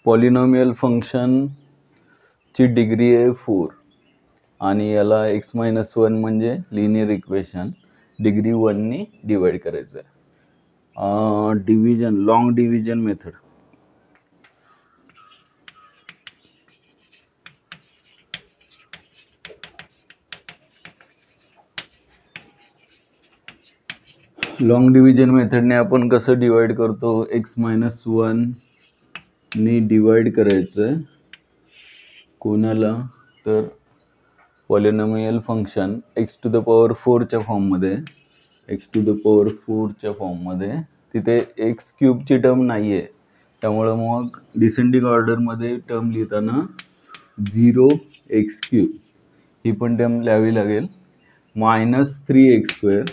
Polynomial फंक्शनची degree आहे 4 आणि याला x-1 म्हणजे लिनियर इक्वेशन डिग्री 1नी डिवाइड करायचं आहे. Division, long division method. Long division मेथडने आपण कसं डिवाइड करतो, x-1 नी डिवाइड करायचं कोणाला, तर पॉलिनॉमियल फंक्शन x⁴ च्या फॉर्ममध्ये, x⁴ च्या फॉर्ममध्ये. तिथे x³ ची टर्म नाही आहे, त्यामुळं मग डिसेंडिंग ऑर्डरमध्ये टर्म लिहिताना 0x³ ही पण टर्म लिहावी लागेल. -3x²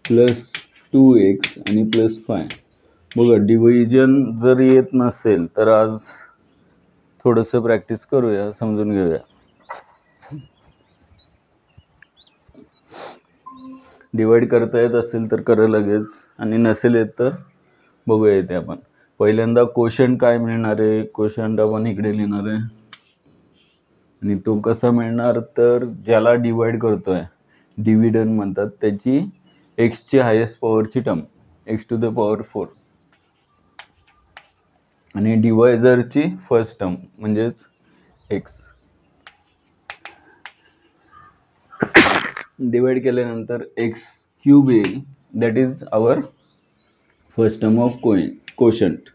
+ 2x आणि +5. बघा, डिव्हिजन जर येत नसेल तर आज थोडंसं प्रॅक्टिस करूया, समजून घेऊया. डिवाइड करता येत असेल तर करा लगेच, आणि नसेल येत तर बघूया येते आपण. पहिल्यांदा कोशंट काय मिळणार आहे, कोशंट आपण इकडे लिहिणार आहे. आणि तो कसा मिळणार, तर ज्याला डिवाइड करतोय, डिव्हिडंड म्हणतात, त्याची x ची हायेस्ट पॉवरची टर्म x⁴ आणि डिवायझरची फर्स्ट टर्म म्हणजेच x. डिवाइड केल्यानंतर x³ येईल, that is our first term of quotient.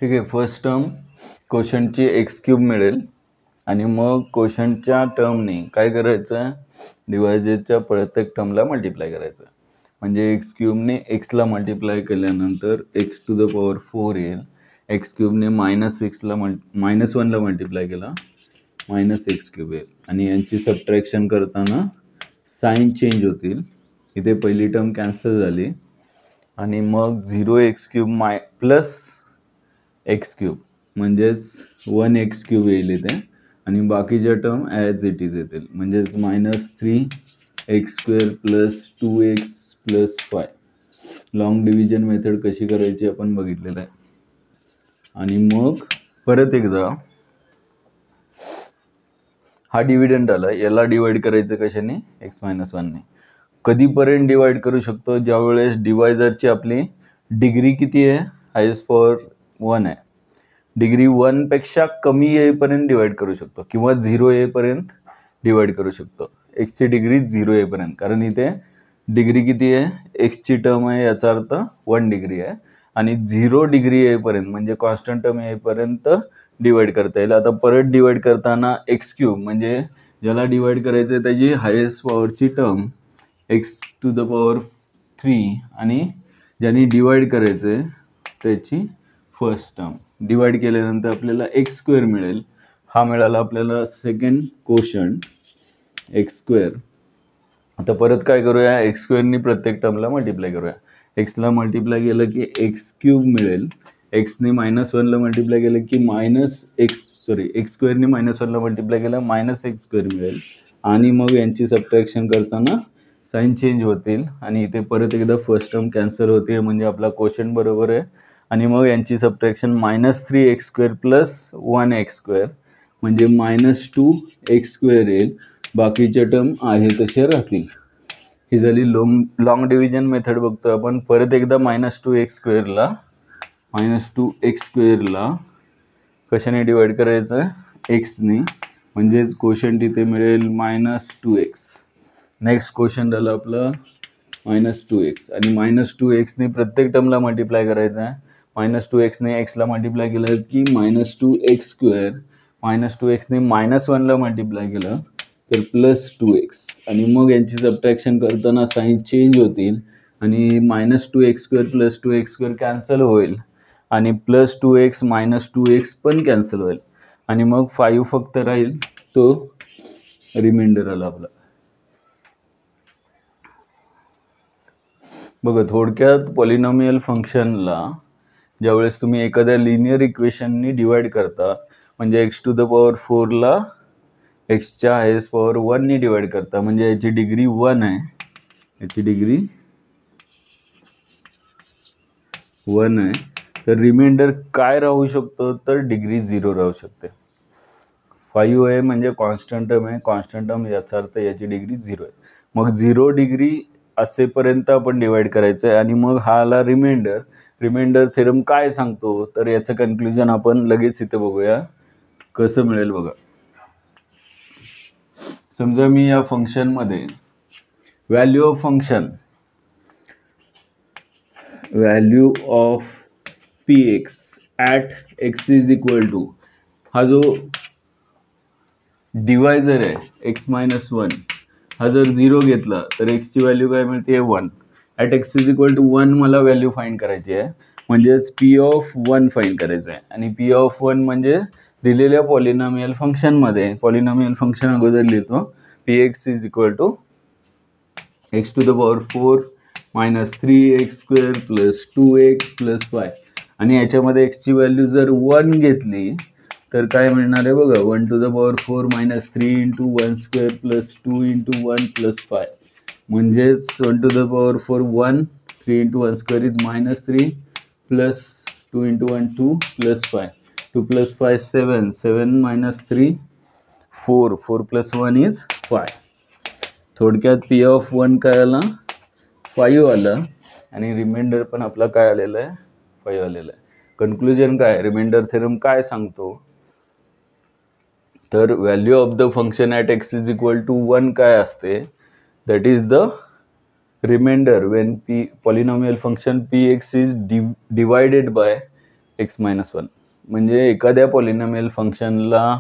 ठीक आहे, फर्स्ट टर्म कोशंटची x³ मिळेल आणि मग कोशंटच्या टर्मने काय करायचं, डिवायझरच्या प्रत्येक टर्मला मल्टिप्लाय करायचं. म्हणजे x³ ने x ला मल्टिप्लाय केल्यानंतर x⁴ येईल. x³ ने -1 ला मल्टिप्लाय केला -x³ येईल. आणि यांची सबट्रॅक्शन करताना साइन चेंज होतील. इथे पहिली टर्म कॅन्सल झाली आणि मग 0x³ प्लस x³ म्हणजेच 1x³ येईल इथे, आणि बाकीच्या टर्म ॲज इट इज येतील, म्हणजेच -3x² + 2x + 5. Long division method कशी करायची आपण बघितलेलं आहे. आणि मग परत एकदा हा डिव्हिडंड आला, याला डिवाइड करायचं कशाने, x-1 ने. कधीपर्यंत डिवाइड करू शकतो, ज्यावेळेस डिवायझरची आपली डिग्री किती आहे, हायेस्ट पॉवर 1 आहे. डिग्री 1 पेक्षा कमी येईपर्यंत डिवाइड करू शकतो, किंवा 0 येईपर्यंत डिवाइड करू शकतो. x ची डिग्री 0 येईपर्यंत, कारण इथे डिग्री किती आहे, x ची टर्म आहे, याचा अर्थ 1 डिग्री आहे. आणि 0 डिग्री येईपर्यंत म्हणजे कॉन्स्टंट टर्म येईपर्यंत डिवाइड करता येईल. आता परत डिवाइड करताना x³ म्हणजे ज्याला डिवाइड करायचं आहे त्याची हायेस्ट पॉवरची टर्म x⁴ आणि ज्याने डिवाइड करायचं आहे त्याची फर्स्ट टर्म. डिवाइड केल्यानंतर आपल्याला x² मिळेल. हा मिळाला आपल्याला सेकंड कोशंट x². आता परत काय करूया, x² नी प्रत्येक टर्मला मल्टिप्लाय करूया. x ला मल्टिप्लाय केलं की x³ मिळेल. x ने -1 ला मल्टिप्लाय केलं की x² ने -1 ला मल्टिप्लाय केलं -x² मिळेल. आणि मग यांची सबट्रॅक्शन करताना साइन चेंज होतील आणि इथे परत एकदा फर्स्ट टर्म कॅन्सल होते, म्हणजे आपला कोशंट बरोबर आहे. आणि मग यांची सबट्रॅक्शन -3x² + 1x² म्हणजे -2x² येईल. बाकीच्या टर्म आहे तसे राहतील. ही झाली लॉंग डिव्हिजन मेथड बघतोय आपण. परत एकदा -2x² ला कशाने डिवाइड करायचं, x ने, म्हणजेच कोशंट इथे मिळेल -2x. नेक्स्ट कोशंट आला आपला -2x आणि -2x ने प्रत्येक टर्मला मल्टिप्लाय करायचं आहे. -2x ने x ला मल्टिप्लाय केलं की -2x², -2x ने -1 ला मल्टिप्लाय केलं तर +2x. आणि मग यांची सबट्रॅक्शन करताना साइन चेंज होतील आणि -2x² + 2x² कॅन्सल होईल आणि +2x -2x पण कॅन्सल होईल आणि मग 5 फक्त राहील, तो रिमाइंडर आला आपला. बघा, थोडक्यात पॉलिनॉमियल फंक्शनला ज्यावेळेस तुम्ही एखाद्या लिनियर इक्वेशननी डिवाइड करता, म्हणजे एक्स टू द पॉवर 4ला एक्सच्या हायेस्ट पॉवर 1नी डिवाइड करता, म्हणजे याची डिग्री 1 आहे, याची डिग्री 1 आहे, तर रिमाइंडर काय राहू शकतो, तर डिग्री 0 राहू शकते. 5 आहे म्हणजे कॉन्स्टंट टर्म आहे, कॉन्स्टंट टर्म याचा अर्थ याची डिग्री 0 आहे. मग 0 डिग्री असेपर्यंत आपण डिवाइड करायचं आहे आणि मग हा आला रिमाइंडर. रिमाइंडर थेरम काय सांगतो, तर याचं कन्क्लुजन आपण लगेच इथे बघूया कसं मिळेल. बघा, समजा मी या फंक्शनमध्ये value of P X at X is equal to, हा जो डिवायझर आहे एक्स मायनस 1, हा जर 0 घेतला तर एक्सची व्हॅल्यू काय मिळते, 1. At X is equal to 1 मला व्हॅल्यू फाइंड करायची आहे, म्हणजेच पी ऑफ 1 फाइंड करायचं आहे. आणि पी ऑफ 1 म्हणजे दिलेल्या पॉलिनॉमियल फंक्शनमध्ये, पॉलिनॉमियल फंक्शन अगोदर लिहितो, P X is equal to X to the power 4 minus 3x² plus 2x plus 5. आणि याच्यामध्ये एक्सची व्हॅल्यू जर 1 घेतली तर काय मिळणार आहे बघा, 1 to the power 4 minus 3 into 1² plus 2 into 1 plus 5. म्हणजेच 1 to the power 4 1, 3 into 1² is minus 3 plus 2 into 1 2 plus 5, 2 plus 5 7, 7 minus 3 4, 4 plus 1 is 5. थोडक्यात पी ऑफ 1 काय आला, 5 आलं, आणि रिमाइंडर पण आपला काय आलेला आहे, 5 आलेला आहे. कन्क्लुजन काय, रिमाइंडर थेरम काय सांगतो, तर value of the function at X is equal to 1 काय असते, that is the remainder when P polynomial function P X is divided by X minus 1. म्हणजे एखाद्या पॉलिनॉमियल फंक्शनला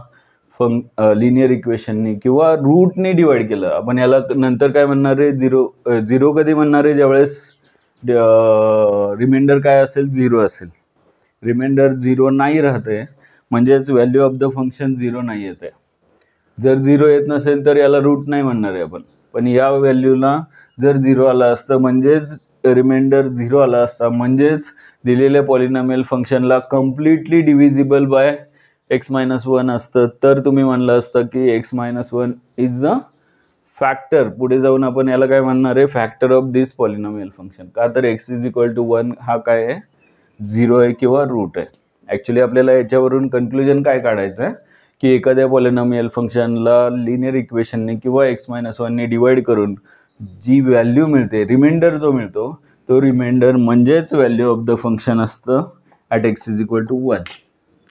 लिनियर इक्वेशननी किंवा रूटने डिवाइड केलं. आपण याला नंतर काय म्हणणार आहे, झिरो कधी म्हणणार आहे, ज्यावेळेस रिमाइंडर काय असेल, 0 असेल. रिमाइंडर 0 नाही राहते म्हणजेच व्हॅल्यू ऑफ द फंक्शन 0 नाही येते. जर 0 येत नसेल तर याला रूट नाही म्हणणार आहे आपण, पण या व्हॅल्यूला जर 0 आला असतं म्हणजेच रिमाइंडर 0 आला असता, म्हणजेच दिलेल्या पॉलिनॉमियल फंक्शनला completely divisible by X minus 1 असतं, तर तुम्ही म्हणलं असतं की x minus 1 is the factor. पुढे जाऊन आपण याला काय म्हणणार आहे, factor of this polynomial function. का तर एक्स इज इक्वल टू 1 हा काय आहे, 0 आहे किंवा रूट आहे. ॲक्च्युली आपल्याला याच्यावरून कन्क्लुजन काय काढायचं आहे की एखाद्या पॉलिनॉमियल फंक्शनला लिनियर इक्वेशनने किंवा एक्स मायनस 1ने डिवाइड करून जी व्हॅल्यू मिळते, रिमाइंडर जो मिळतो, तो रिमाइंडर म्हणजेच व्हॅल्यू ऑफ द फंक्शन असतं at X is equal to 1.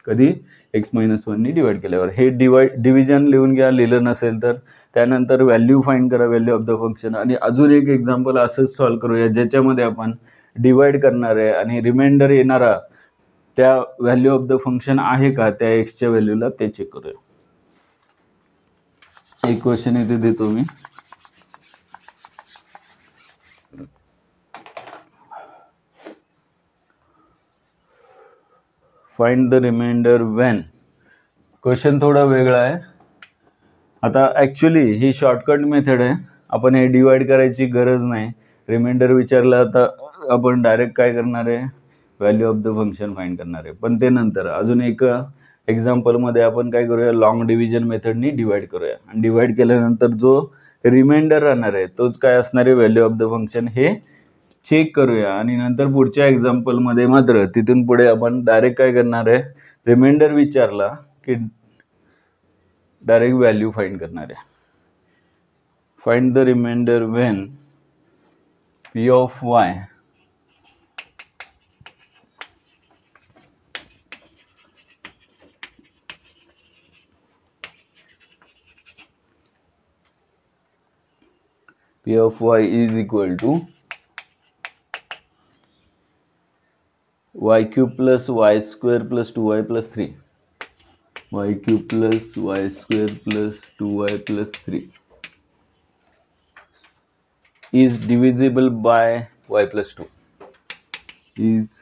कधी, एक्स मायनस 1ने डिवाइड केल्यावर. हे डिव्हिजन लिहून घ्या, लिहिलं नसेल तर. त्यानंतर व्हॅल्यू फाइंड करा, व्हॅल्यू ऑफ द फंक्शन. आणि अजून एक एक्झाम्पल असंच सॉल्व करूया ज्याच्यामध्ये आपण डिवाइड करणार आहे आणि रिमाइंडर येणारा त्या व्हॅल्यू ऑफ द फंक्शन आहे का त्या एक्सच्या व्हॅल्यूला, ते चेक करूया. एक क्वेश्चन इथे देतो मी. Find the remainder when. Question थोडा वेगळा आहे. आता ॲक्च्युली ही शॉर्टकट मेथड आहे, आपण हे डिवाइड करायची गरज नाही. रिमाइंडर विचारला तर आपण डायरेक्ट काय करणार आहे, value of the function find करणार आहे. पण ते नंतर अजून एक एक्झाम्पलमध्ये आपण काय करूया, लॉंग डिव्हिजन मेथडनी डिवाइड करूया. आणि डिवाइड केल्यानंतर जो रिमाइंडर राहणार आहे तोच काय असणार आहे, व्हॅल्यू ऑफ द फंक्शन, हे चेक करूया. आणि नंतर पुढच्या एक्झाम्पलमध्ये मात्र तिथून पुढे आपण डायरेक्ट काय करणार आहे, रिमाइंडर विचारला की डायरेक्ट व्हॅल्यू फाइंड करणार आहे. Find the remainder when P of Y P of y is equal to y cube plus y square plus 2y plus 3. Y cube plus y square plus 2y plus 3 is divisible by y plus 2. Is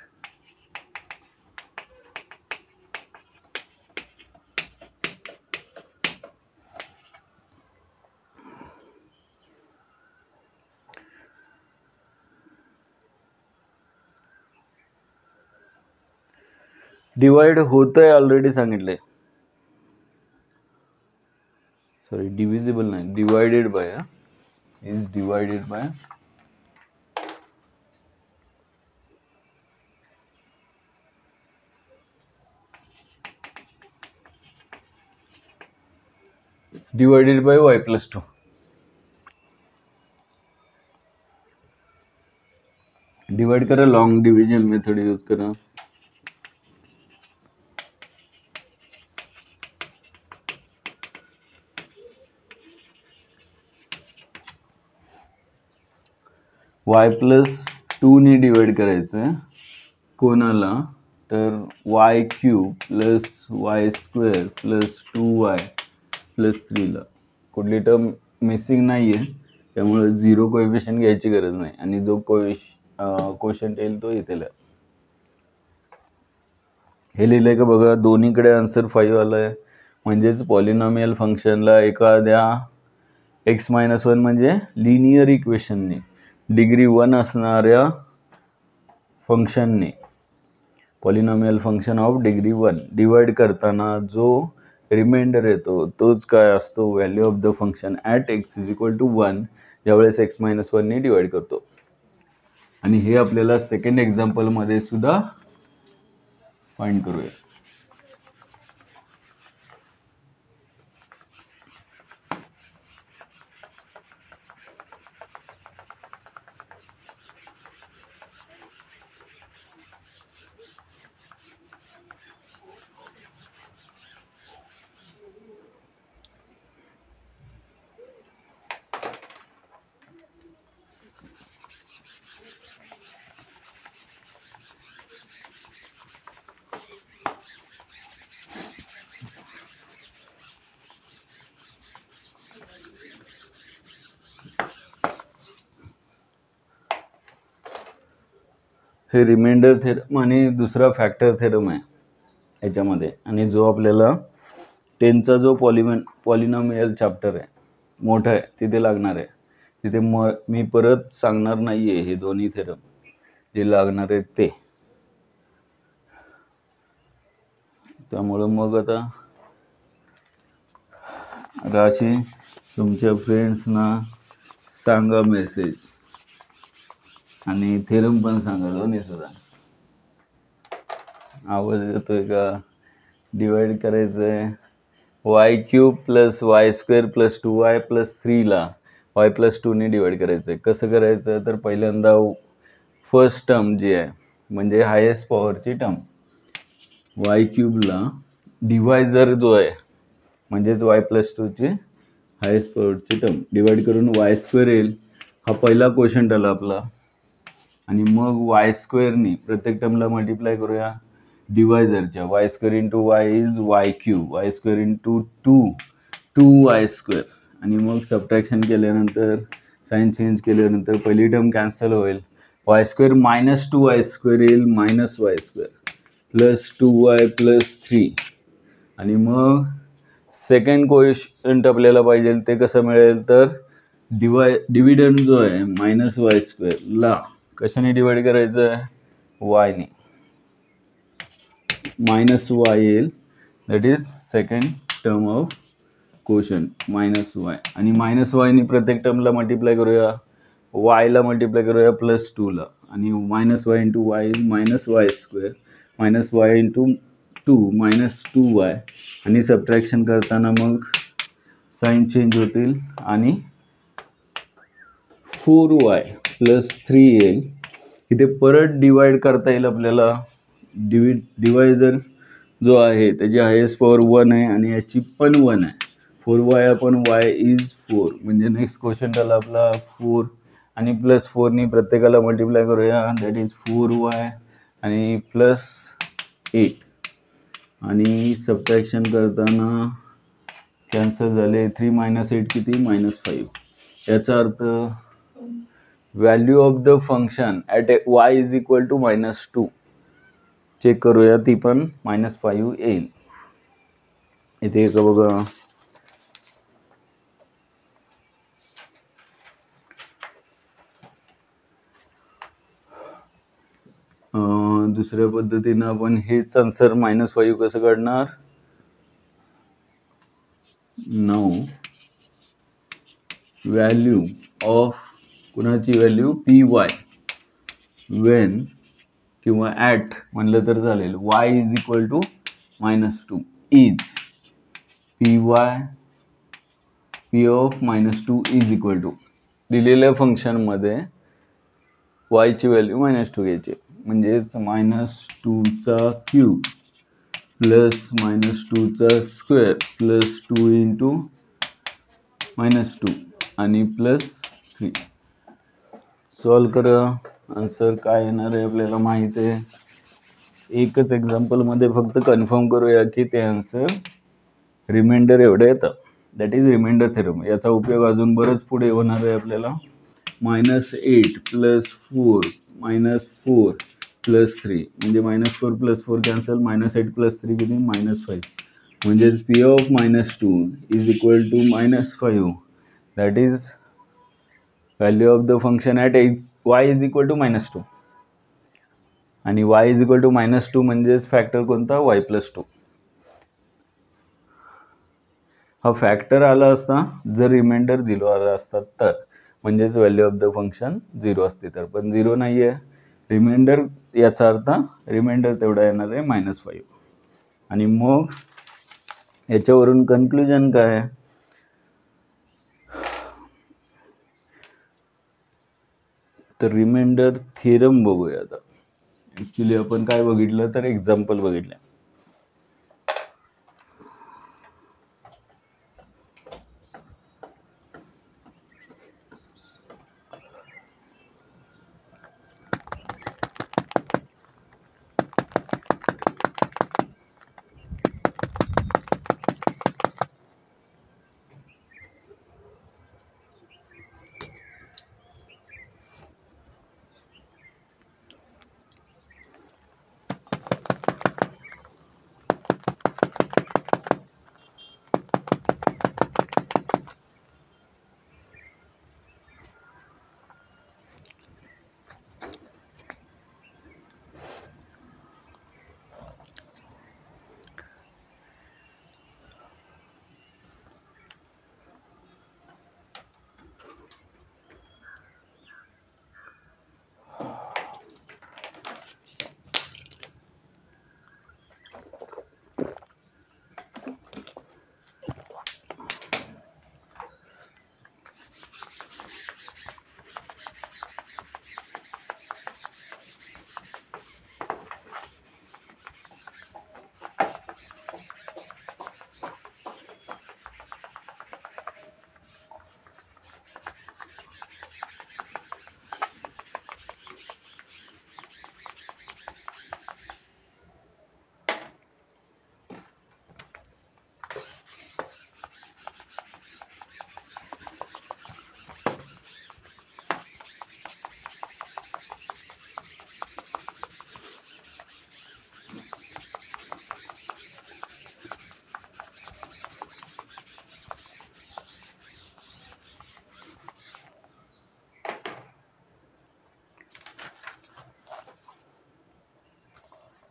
divide होतंय already सांगितलंय, sorry divisible नाही, divided by, is divided by divided by y+2. Divide करा, long division method use करा. y+2 ने divide करायचं कोणाला, तर y³ plus y² plus 2y+3 ला. कुठली टर्म मिसिंग नाही आहे, त्यामुळे 0 कोएफिशियंट घ्यायची गरज नाही, आणि जो कोशंट येईल तो इथे लिहा. हे लिहिलंय का बघा, दोन्हीकडे आन्सर 5 आलाय. म्हणजेच पॉलिनॉमियल फंक्शनला एखाद्या x-1 म्हणजे लिनियर इक्वेशनने डिग्री 1 असणाऱ्या फंक्शनने, polynomial function of degree 1 divide करताना जो रिमाइंडर येतो तोच काय असतो, value of the function at x=1 ज्यावेळेस x-1 ने डिवाइड करतो. आणि हे आपल्याला सेकंड एक्झाम्पलमध्ये सुद्धा फाइंड करूया. हे रिमाइंडर थेरम आणि दुसरा फॅक्टर थेरम आहे याच्यामध्ये. आणि जो आपल्याला 10चा जो पॉलिनॉमियल चॅप्टर आहे, मोठा आहे, तिथे लागणार आहे. तिथे मी परत सांगणार नाही आहे हे दोन्ही थेरम जे लागणार आहेत ते. त्यामुळं मग आता राशी तुमच्या फ्रेंड्सना सांगा मेसेज, आणि थेरम पण सांगा दोन्ही सुद्धा. आवाज येतोय का? डिवाइड करायचंय y³ plus y² plus 2y+3 ला y+2 ने डिवाइड करायचंय. कसं करायचं, तर पहिल्यांदा फर्स्ट टर्म जी आहे म्हणजे हायेस्ट पॉवरची टर्म y³ ला डिवायझर जो आहे म्हणजेच y+2 ची हायेस्ट पॉवरची टर्म डिवाइड करून y² येईल. हा पहिला क्वोशंट आला आपला. आणि मग y² नी प्रत्येक टर्मला मल्टिप्लाय करूया डिवायझरच्या. y² into y is y³, y² into 2y². आणि मग सबट्रॅक्शन केल्यानंतर, साईन चेंज केल्यानंतर पहिली टर्म कॅन्सल होईल. y² मायनस 2y² येईल, मायनस y² प्लस 2y+3. आणि मग सेकंड कोएफिशियंट आपल्याला पाहिजे ते कसं मिळेल, तर डिव्हिडंड जो आहे मायनस y² ला कशाने डिवाइड करायचं आहे, y ने. मायनस y येईल, that is second term of quotient minus y. आणि मायनस y ने प्रत्येक टर्मला मल्टिप्लाय करूया, y ला मल्टिप्लाय करूया प्लस 2 ला. आणि minus y into y is minus y², minus y into 2 minus 2y. आणि सबट्रॅक्शन करताना मग साईन चेंज होतील आणि 4y+3 येईल. इथे परत डिवाइड करता येईल आपल्याला. डिवायझर जो आहे त्याची हायेस्ट पॉवर 1 आहे आणि याची पण 1 आहे. 4y upon y is 4. म्हणजे नेक्स्ट क्वेश्चन आला आपला 4. आणि प्लस 4 नी प्रत्येकाला मल्टिप्लाय करूया, दॅट इज 4y आणि प्लस 8. आणि सबट्रॅक्शन करताना कॅन्सल झाले. 3 मायनस 8 किती, -5. याचा अर्थ value of the function at y is equal to -2. Check करूया, ती पण -5 येईल. इथे का बघा, दुसऱ्या पद्धतीनं आपण हेच आन्सर -5 कसं काढणार. नाऊ व्हॅल्यू ऑफ कुणाची व्हॅल्यू पी वाय वेन किंवा ॲट म्हणलं तर चालेल y is equal to -2 is P Y P of -2 is equal to दिलेल्या फंक्शनमध्ये y ची व्हॅल्यू -2 घ्यायची म्हणजेच -2चा क्यूब प्लस -2चा स्क्वेअर प्लस 2 इंटू -2 आणि प्लस 3. सॉल्व करा. आन्सर काय येणार आहे आपल्याला माहित आहे. एकच एक्झाम्पलमध्ये फक्त कन्फर्म करूया की ते आन्सर रिमाइंडर एवढं येतं. That is remainder theorem. याचा उपयोग अजून बरंच पुढे होणार आहे आपल्याला. -8 + 4 -4 + 3 म्हणजे -4 + 4 कॅन्सल. -8 + 3 किती -5 म्हणजेच P of -2 is equal to -5. That is value of the function at y is equal to -2 आणि y इज इक्वल टू -2 म्हणजेच फॅक्टर कोणता y + 2. हा फॅक्टर आला असता जर रिमाइंडर 0 आला असता तर, म्हणजेच व्हॅल्यू ऑफ द फंक्शन 0 असते तर, पण 0 नाही आहे रिमाइंडर. याचा अर्थ रिमाइंडर तेवढा येणार आहे -5. आणि मग याच्यावरून कन्क्लुजन काय, तर रिमाइंडर थेरम बघूया आता. ॲक्च्युली आपण काय बघितलं तर एक्झाम्पल बघितलं.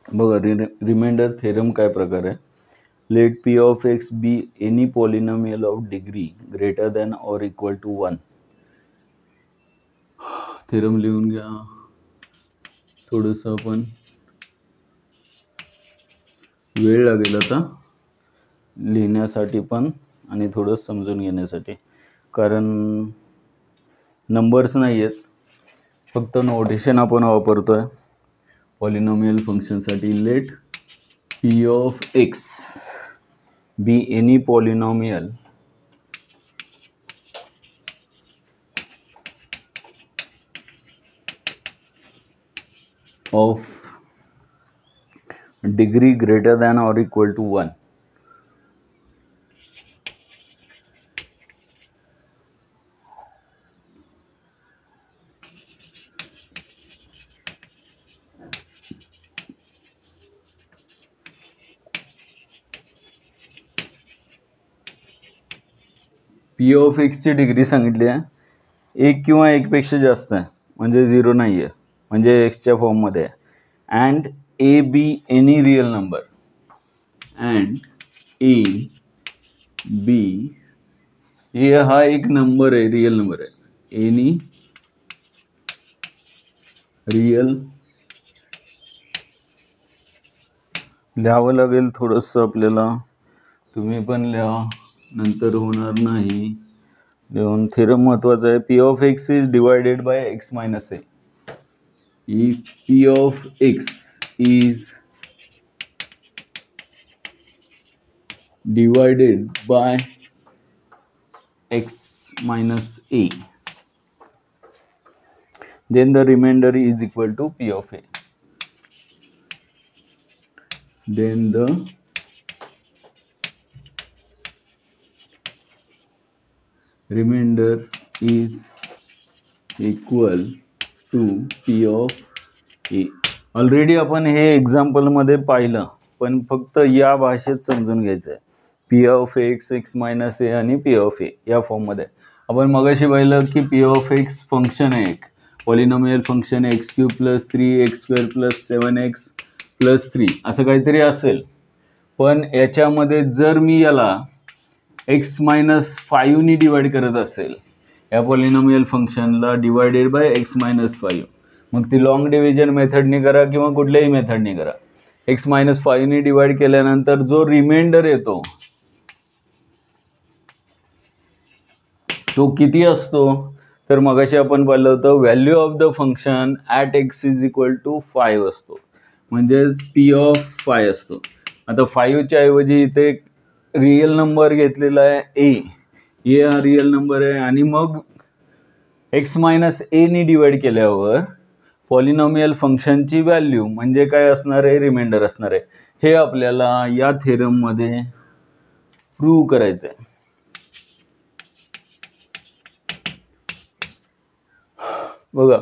बघा रिमाइंडर थेरम काय प्रकार आहे. Let P of X be any polynomial of degree greater than or equal to 1. Theorem लिहून घ्या. थोडंसं आपण वेळ लागेल आता लिहिण्यासाठी पण आणि थोडं समजून घेण्यासाठी, कारण नंबर्स नाही आहेत, फक्त नोटेशन आपण वापरतोय पॉलिनॉमियल फंक्शनसाठी. Let P of X be any polynomial of degree greater than or equal to 1. P of एक्सची डिग्री सांगितली आहे 1 किंवा 1पेक्षा जास्त आहे म्हणजे 0 नाही आहे, म्हणजे एक्सच्या फॉर्ममध्ये आहे. And A be any real number, and A B, A हा एक नंबर आहे, रियल नंबर आहे, एनी रियल, लिहावं लागेल थोडंसं आपल्याला, तुम्ही पण लिहा, नंतर होणार नाही लिहून. थेरम महत्वाचा आहे. P of X is divided by X minus A. P of X is divided by X minus A, then the remainder is equal to P of A. Then the remainder is equal to P of A. Already आपण हे example मध्ये पाहिलं, पण फक्त या भाषेत समजून घ्यायचं आहे. P of X, X minus A आणि P of A या फॉर्ममध्ये. आपण मगाशी पाहिलं की P of X फंक्शन आहे, एक polynomial function x cube plus 3 x square plus 7x plus 3 असं काहीतरी असेल. पण याच्यामध्ये जर मी याला x मायनस 5नी डिवाइड करत असेल, या पॉलिनॉमियल फंक्शनला डिवायडेड बाय x मायनस 5, मग ती लॉंग डिव्हिजन मेथडनी करा किंवा कुठल्याही मेथडनी करा. x मायनस 5नी डिवाइड केल्यानंतर जो रिमाइंडर येतो तो किती असतो, तर मगाशी आपण पाहिलं होतं value of the function at X is equal to 5 असतो, म्हणजेच पी ऑफ 5 असतो. आता 5च्या ऐवजी इथे रिअल नंबर घेतलेला आहे ए हा रिअल नंबर आहे, आणि मग एक्स मायनस एनी डिवाइड केल्यावर पॉलिनॉमियल फंक्शनची व्हॅल्यू म्हणजे काय असणार आहे, रिमाइंडर असणार आहे. हे आपल्याला या थेरममध्ये प्रूव्ह करायचं आहे. बघा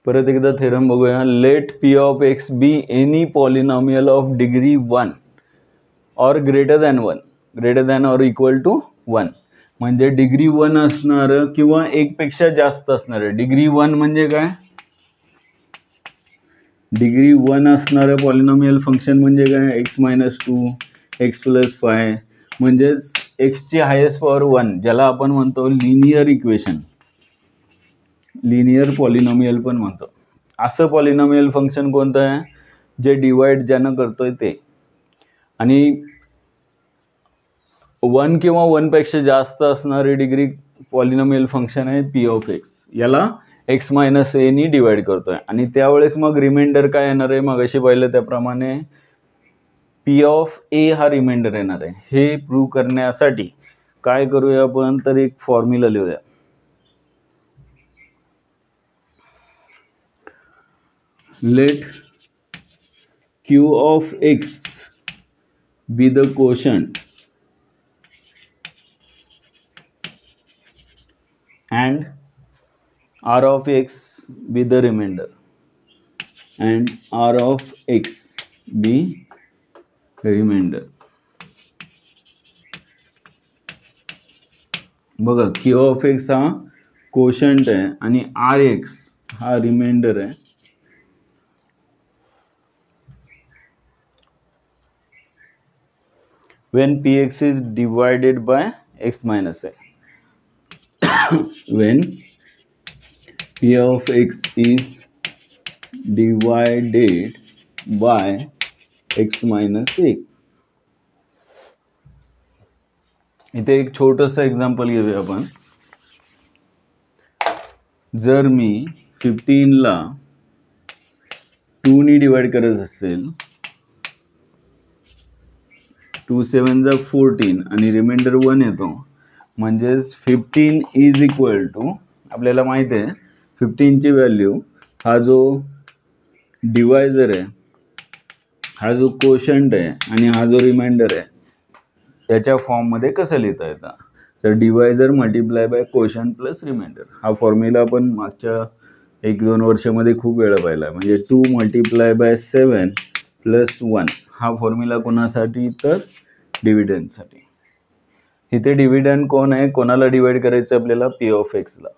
परत एकदा थेरम बघूया. Let P of X be any polynomial of degree 1 or greater than 1, greater than or equal to 1, म्हणजे डिग्री 1 असणार किंवा एक पेक्षा जास्त असणार. डिग्री 1 म्हणजे काय, डिग्री 1 असणार पॉलिनॉमियल फंक्शन म्हणजे काय, एक्स मायनस 2 एक्स प्लस 5, म्हणजेच एक्सची हायेस्ट पॉवर 1, ज्याला आपण म्हणतो लिनियर इक्वेशन, लिनियर पॉलिनॉमियल पण म्हणतो. असं पॉलिनॉमियल फंक्शन कोणतं आहे, जे डिवाइड ज्यानं करतोय ते, आणि 1 किंवा 1 पेक्षा जास्त असणारी डिग्री पॉलिनॉमियल फंक्शन आहे पी ऑफ एक्स. याला एक्स मायनस एनी डिवाइड करतोय, आणि त्यावेळेस मग रिमाइंडर काय येणार आहे, मग अशी पाहिलं त्याप्रमाणे पी ऑफ ए हा रिमाइंडर येणार आहे. हे प्रूव्ह करण्यासाठी काय करूया आपण, तर एक फॉर्म्युला लिहूया. Let Q of X be the quotient and R of X be the remainder, and R of X be remainder. बघा Q of X हा quotient आहे आणि RX हा रिमाइंडर आहे. When Px is divided by x minus a, when P of X is divided by x minus a. इथे एक छोटंसं example घेऊया आपण. जर मी 15ला 2नी डिवाइड करत असेल, 2 7 जा 14 आणि रिमाइंडर 1 येतो, म्हणजेच 15 इज इक्वल टू, आपल्याला माहिती आहे 15ची व्हॅल्यू, हा जो डिवायझर आहे, हा जो कोशंट आहे आणि हा जो रिमाइंडर आहे, त्याच्या फॉर्ममध्ये कसं लिहिता येतं, तर divisor multiply by quotient plus remainder. हा फॉर्म्युला आपण मागच्या 1-2 वर्षामध्ये खूप वेळा पाहिला आहे. म्हणजे 2 मल्टिप्लाय बाय 7 प्लस 1 हा फॉर्म्युला कोणासाठी, तर डिव्हिडंडसाठी. इथे डिव्हिडंड कोण आहे, कोणाला डिवाइड करायचं आपल्याला, पी ऑफ एक्सला.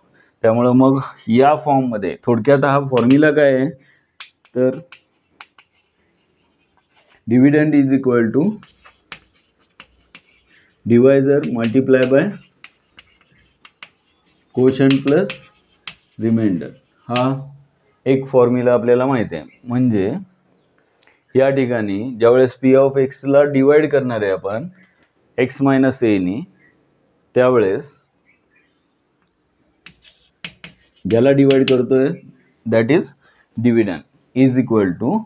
त्यामुळं मग या फॉर्ममध्ये थोडक्यात हा फॉर्म्युला काय आहे, तर dividend is equal to divisor multiply by quotient plus remainder. हा एक फॉर्म्युला आपल्याला माहिती आहे. म्हणजे या ठिकाणी ज्यावेळेस पी ऑफ एक्सला डिवाइड करणार आहे आपण एक्स मायनस एनी, त्यावेळेस ज्याला डिवाइड करतोय that is dividend is equal to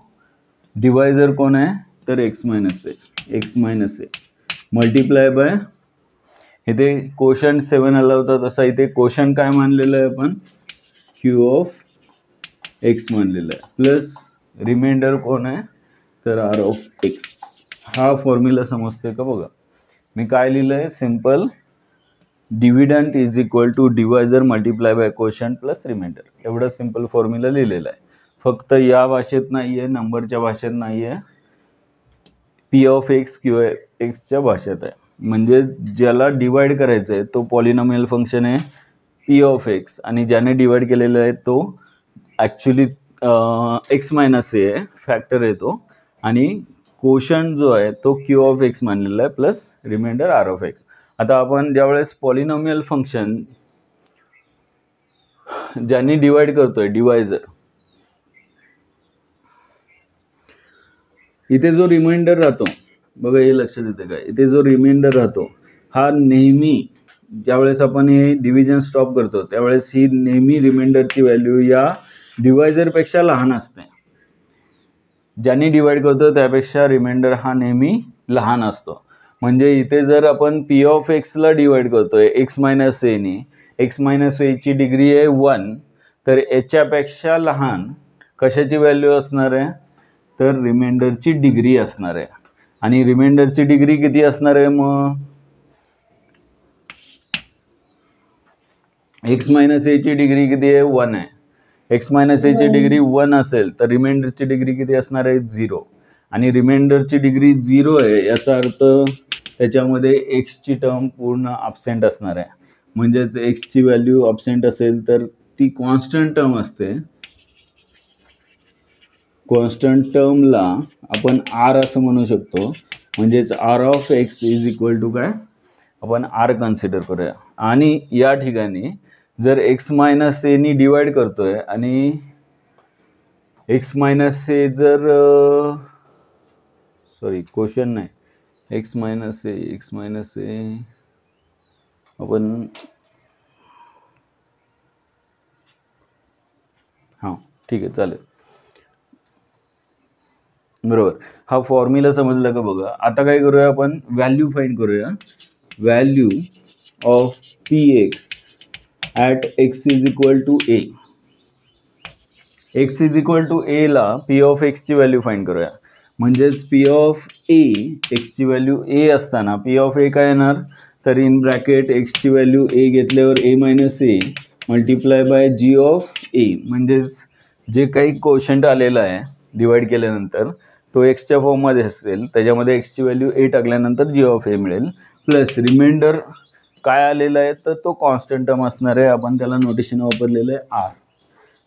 divisor कोण आहे तर X minus A multiply by, इथे कोशंट 7 आला होता तसा इथे कोशंट काय मानलेलं आहे आपण क्यू ऑफ एक्स मानलेलं आहे, प्लस रिमाइंडर कोण आहे तर आर ऑफ एक्स. हा फॉर्म्युला समजते का बघा. मी काय लिहिलं आहे simple dividend is equal to divisor multiply by quotient plus remainder, एवढा सिम्पल फॉर्म्युला लिहिलेला आहे. फक्त या भाषेत नाही आहे, नंबरच्या भाषेत नाही आहे, पी ऑफ एक्स क्यू एक्सच्या भाषेत आहे. म्हणजे ज्याला डिवाइड करायचं आहे तो पॉलिनॉमियल फंक्शन आहे पी ऑफ एक्स, आणि ज्याने डिवाइड केलेलं आहे तो ॲक्च्युली एक्स मायनस ए आहे, फॅक्टर आहे तो, आणि कोशंट जो आहे तो क्यू ऑफ एक्स मानलेला आहे plus remainder R of X. आता आपण ज्यावेळेस पॉलिनॉमियल फंक्शन ज्यांनी डिवाइड करतोय डिवायझर, इथे जो रिमाइंडर राहतो बघा, हे लक्षात येते काय, इथे जो रिमाइंडर राहतो हा नेहमी ज्यावेळेस आपण हे डिव्हिजन स्टॉप करतो त्यावेळेस ही नेहमी रिमाइंडरची व्हॅल्यू या डिवायझरपेक्षा लहान असते. ज्यांनी डिवाइड करतो त्यापेक्षा रिमाइंडर हा नेहमी लहान असतो. म्हणजे इथे जर आपण पी ऑफ एक्सला डिवाइड करतोय X minus any, x minus एची डिग्री आहे 1, तर याच्यापेक्षा लहान कशाची व्हॅल्यू असणार आहे तर रिमाइंडरची डिग्री असणार आहे. आणि रिमाइंडरची डिग्री किती असणार आहे मग एक्स मायनस एची डिग्री किती आहे 1 आहे. एक्स मायनस एची डिग्री 1 असेल तर रिमाइंडरची डिग्री किती असणार आहे 0, आणि रिमाइंडरची डिग्री 0 आहे याचा अर्थ त्याच्यामध्ये एक्सची टर्म पूर्ण ॲब्सेंट असणार आहे. म्हणजेच एक्सची व्हॅल्यू ॲब्सेंट असेल तर ती कॉन्स्टंट टर्म असते. कॉन्स्टंट टर्मला आपण आर असं म्हणू शकतो. म्हणजेच R of X is equal to काय आपण आर कन्सिडर करूया. आणि या ठिकाणी जर एक्स मायनस एनी डिवाइड करतोय आणि एक्स मायनस ए जर क्वेश्चन नाही एक्स मायनस ए आपण हां ठीक आहे चालेल बरोबर. हा फॉर्म्युला समजला का बघा. आता काय करूया आपण व्हॅल्यू फाइंड करूया. Value of P X at X is equal to A. X is equal to A ला पी ऑफ एक्सची व्हॅल्यू फाइंड करूया. म्हणजेच पी ऑफ ए एक्सची व्हॅल्यू ए असताना पी ऑफ ए काय येणार तर इन ब्रॅकेट एक्सची व्हॅल्यू ए घेतल्यावर A minus A multiply by G of A. म्हणजेच जे काही कोशंट आलेला आहे डिवाइड केल्यानंतर तो एक्सच्या फॉर्ममध्ये असेल, त्याच्यामध्ये एक्सची व्हॅल्यू ए टाकल्यानंतर जी ऑफ ए मिळेल, प्लस रिमाइंडर काय आलेला आहे तर तो कॉन्स्टंट टर्म असणार आहे. आपण त्याला नोटेशन वापरलेलं आहे आर,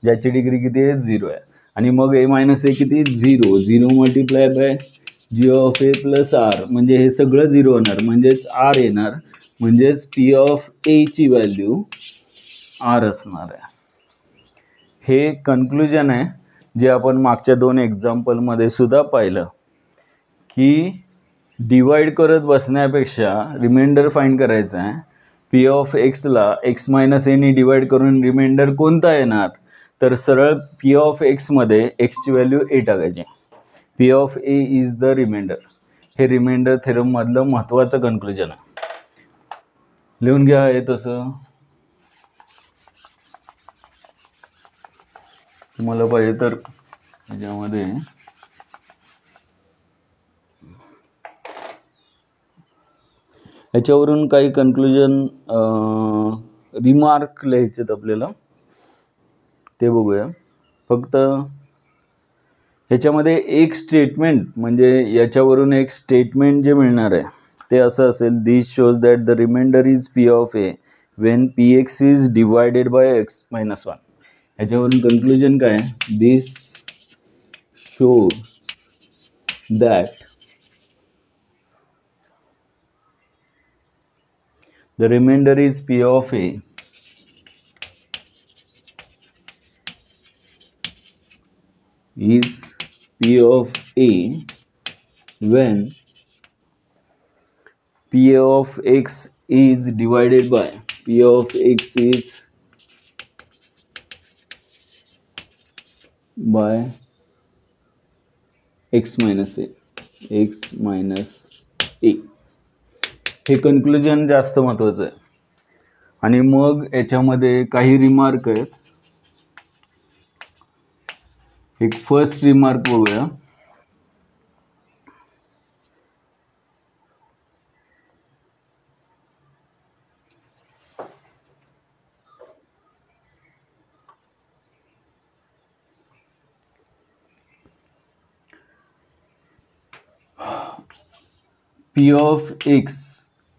ज्याची डिग्री किती आहे 0 आहे. आणि मग ए मायनस ए किती 0 multiply by G of A plus R, म्हणजे हे सगळं 0 होणार, म्हणजेच आर येणार. म्हणजेच पी ऑफ एची व्हॅल्यू आर असणार आहे. हे कन्क्लुजन आहे जे आपण मागच्या 2 एक्झाम्पलमध्ये सुद्धा पाहिलं की डिवाइड करत बसण्यापेक्षा रिमाइंडर फाइंड करायचा आहे. पी ऑफ एक्सला एक्स मायनस एनी डिवाइड करून रिमाइंडर कोणता येणार तर सरळ पी ऑफ एक्समध्ये एक्सची व्हॅल्यू ए टाकायची. P of A is the remainder. हे रिमाइंडर थेरममधलं महत्त्वाचं कन्क्लुजन आहे. लिहून घ्या हे तसं. तुम्हाला पाहिजे तर याच्यामध्ये याच्यावरून काही कन्क्लुजन रिमार्क लिहायचेत आपल्याला, ते बघूया. फक्त ह्याच्यामध्ये एक स्टेटमेंट म्हणजे याच्यावरून एक स्टेटमेंट जे मिळणार आहे ते असं असेल, this shows that the remainder is P of A when P X is divided by X minus 1. याच्यावरून कन्क्लुजन काय, this shows that the remainder is P of A is P of A when P of X is divided by P of X is by X minus A. X minus A हे conclusion जास्त महत्वाचं आहे. आणि मग याच्यामध्ये काही remark आहेत. एक फर्स्ट रिमार्क बघूया. P of X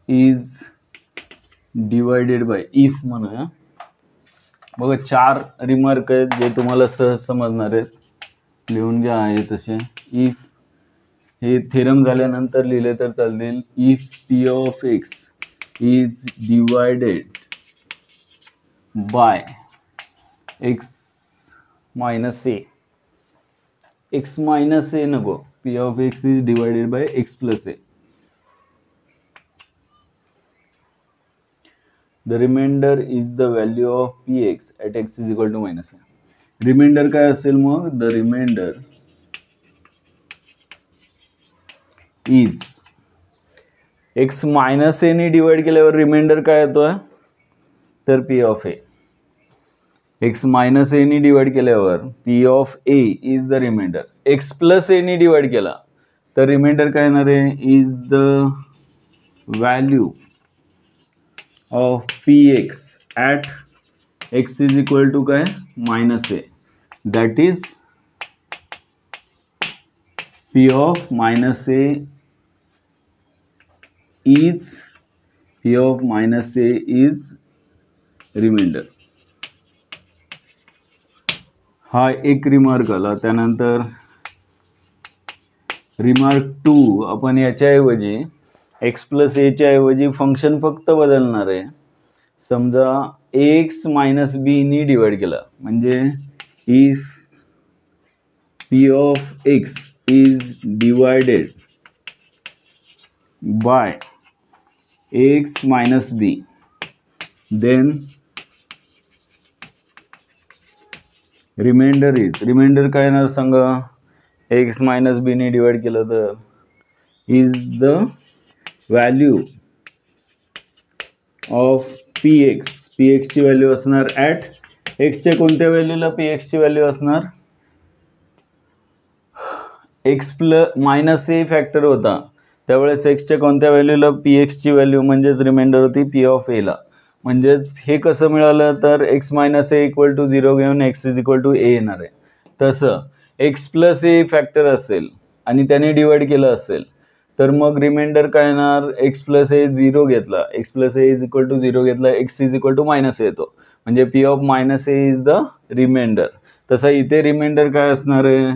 is divided by if म्हणूया. बघा 4 रिमार्क आहेत जे तुम्हाला सहज समजणार आहेत. लिहून घ्या आहे तसे. इफ हे थेरम झाल्यानंतर लिहिले तर चालतील. If P of X is divided by X minus A. X minus A नको. P of X is divided by X plus A. The remainder is the value of Px at x is equal to minus A. Remainder काय असेल मग? The remainder is x minus A ने divide केल्यावर reminder काय येतोय? तर P of A. x minus A ने divide केल्यावर P of A is the remainder. x plus A ने डिवाइड केला तर रिमाइंडर काय येणार आहे? is the value of Px at x is equal to काय? minus A. That is P of minus A is P of minus A is remainder. हा एक remark आला. त्यानंतर रिमार्क 2 आपण याच्याऐवजी x प्लस ए च्या ऐवजी फंक्शन फक्त बदलणार आहे. समजा ax मायनस बी नी डिवाइड केला म्हणजे if P of X is divided by ax minus b then remainder काय येणार सांगा? x मायनस बी ने डिवाइड केलं तर is the value of Px. Px ची व्हॅल्यू असणार ॲट x च्या कोणत्या व्हॅल्यूला Px ची व्हॅल्यू असणार? x plus minus A factor होता त्यावेळेस x च्या कोणत्या व्हॅल्यूला Px ची व्हॅल्यू म्हणजेच रिमाइंडर होती P ऑफ A ला. म्हणजेच हे कसं मिळालं तर x minus A equal to 0 घेऊन x is equal to A येणार आहे. तसं x प्लस ए फॅक्टर असेल आणि त्याने डिवाइड केलं असेल तर मग रिमाइंडर काय येणार? x प्लस ए 0 घेतला, x plus A is equal to 0 घेतला, x is equal to minus A येतो म्हणजे P of minus A is the remainder. तसा इथे रिमाइंडर काय असणार आहे?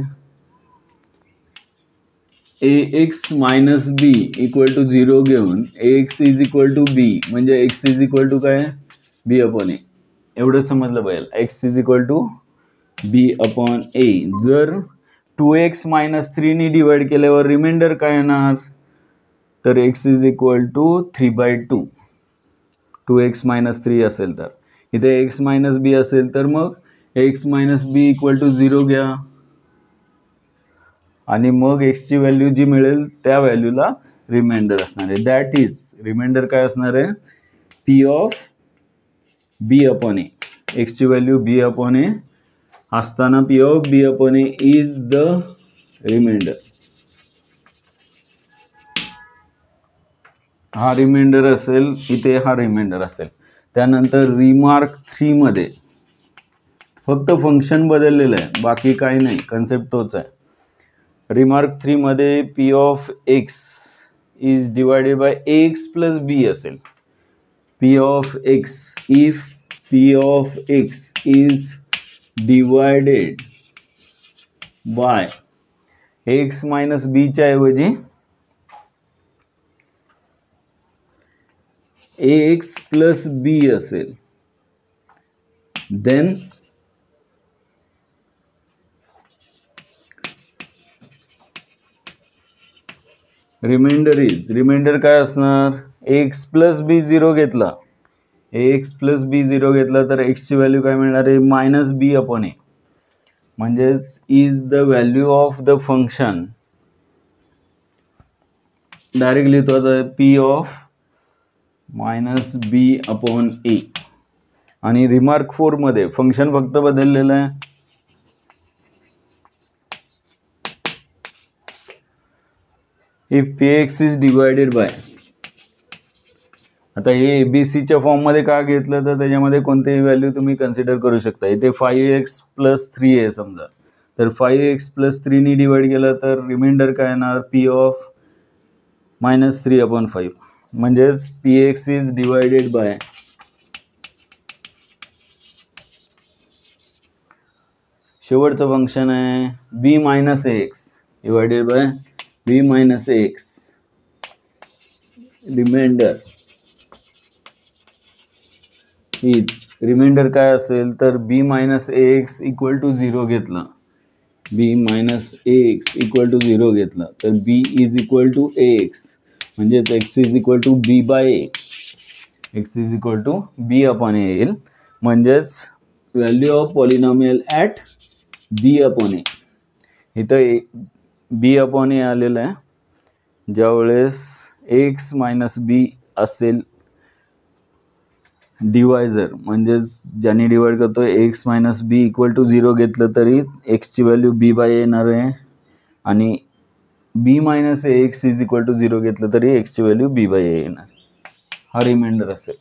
ax minus B equal to 0 घेऊन ax is equal to B म्हणजे x इज इक्वल टू काय? b upon A. एवढं समजलं पाहिजे. x is equal to b upon A. जर 2x मायनस 3 नी डिवाइड केल्यावर रिमाइंडर काय येणार? तर x is equal to 3/2. 2x minus 3 असेल तर इथे x मायनस बी असेल तर मग x minus B equal to 0 घ्या आणि मग x ची व्हॅल्यू जी मिळेल त्या व्हॅल्यूला रिमाइंडर असणार आहे. दॅट इज रिमाइंडर काय असणार आहे? P of b upon A. x ची व्हॅल्यू b अपॉन ए असताना P of b upon A is the remainder. हा रिमाइंडर असेल, इथे हा रिमाइंडर असेल. त्यानंतर रिमार्क 3 मध्ये फक्त फंक्शन बदललेलं आहे, बाकी काही नाही, कन्सेप्ट तोच आहे. रिमार्क 3 मध्ये P of X is divided by ax plus b असेल. P of X if P of X is divided by X minus बीच्या ऐवजी ax प्लस बी असेल, देन रिमाइंडर काय असणार, एक्स प्लस बी 0 घेतला, एक्स प्लस बी 0 घेतला तर एक्सची व्हॅल्यू काय मिळणार आहे, मायनस बी अपॉन ए, म्हणजेच is the value of the function, direct लिहितो आता P of minus B upon A. आणि रिमार्क 4 मध्ये फंक्शन फक्त बदललेलं आहे, if px is divided by, आता हे एबीसीच्या फॉर्ममध्ये का घेतलं तर त्याच्यामध्ये कोणतीही व्हॅल्यू तुम्ही कन्सिडर करू शकता. इथे 5x प्लस 3 आहे समजा, तर 5x प्लस 3 नी डिवाइड केलं तर रिमाइंडर काय येणार, पी ऑफ मायनस 3 अपॉन 5, म्हणजेच px इज डिवायडेड बाय शेवटचं फंक्शन आहे b minus X divided by b minus X. Remainder काय असेल तर b minus X equal to 0 घेतला, b minus X equal to 0 घेतला तर b is equal to X, म्हणजेच x is equal to b by A, x is equal to b upon A येईल. म्हणजेच value of polynomial at b upon A, इथं b upon ए आलेलं आहे, ज्यावेळेस x minus बी असेल डिवायझर, म्हणजेच ज्याने डिवाइड करतोय X minus B equal to 0 घेतलं तरी एक्सची व्हॅल्यू बी बाय येणार आहे, आणि B minus X is equal to 0 घेतलं तरी एक्सची व्हॅल्यू बी बाय येणार, हा रिमाइंडर असेल.